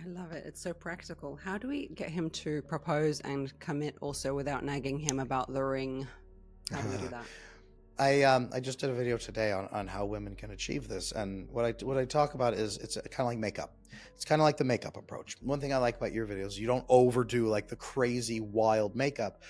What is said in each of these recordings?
I love it. It's so practical. How do we get him to propose and commit also without nagging him about the ring? How do we do that? I just did a video today on how women can achieve this, and what I talk about is it's kind of like makeup. It's kind of like the makeup approach. One thing I like about your videos, you don't overdo like the crazy wild makeup.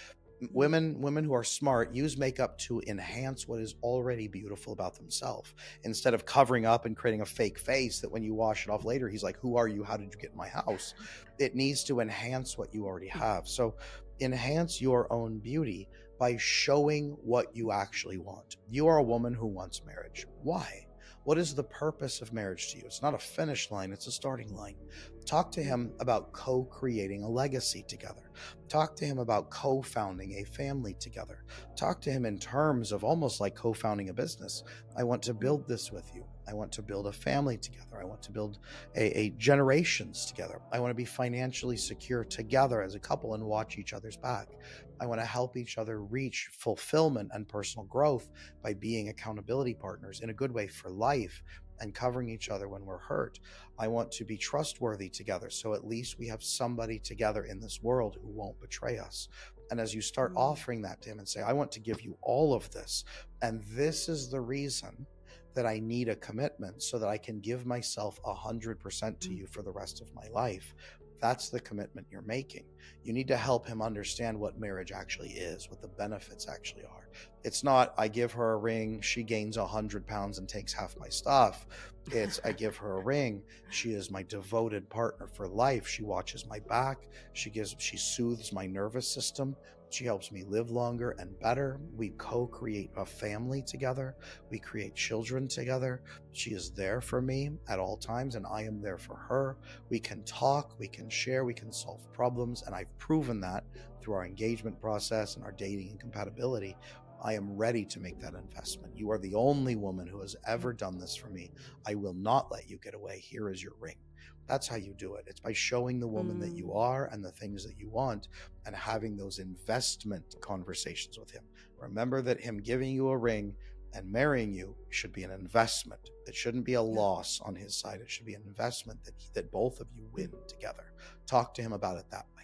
Mm, Women who are smart use makeup to enhance what is already beautiful about themselves, instead of covering up and creating a fake face that when you wash it off later, he's like, "Who are you? How did you get in my house?" It needs to enhance what you already mm, have. So enhance your own beauty by showing what you actually want. You are a woman who wants marriage. Why? What is the purpose of marriage to you? It's not a finish line, it's a starting line. Talk to mm, him about co creating a legacy together. Talk to him about co founding a family together. Talk to him in terms of almost like co founding a business. I want to mm, build this with you. I want to build a family together. I want to build a generations together. I want to be financially secure together as a couple and watch each other's back. I want to help each other reach fulfillment and personal growth by being accountability partners in a good way for life and covering each other when we're hurt. I want to be trustworthy together. So at least we have somebody together in this world who won't betray us. And as you start mm, offering that to him and say, I want to give you all of this, and this is the reason that I need a commitment so that I can give myself 100% to mm, you for the rest of my life. That's the commitment you're making. You need to help him understand what marriage actually is, what the benefits actually are. It's not, I give her a ring, she gains 100 pounds and takes half my stuff. It's, I give her a ring, she is my devoted partner for life. She watches my back. She soothes my nervous system. She helps me live longer and better. We co-create a family together. We create children together. She is there for me at all times, and I am there for her. We can talk, we can share, we can solve problems. And I've proven that through our engagement process and our dating and compatibility. I am ready to make that investment. You are the only woman who has mm, ever done this for me. I will not let you get away. Here is your ring. That's how you do it. It's by showing the woman that you mm. are and the things that you want and having those investment conversations with him. Remember that him giving you a ring and marrying you should be an investment. It shouldn't be a Yeah. loss on his side. It should be an investment that both of you Mm. win together. Talk to him about it that way.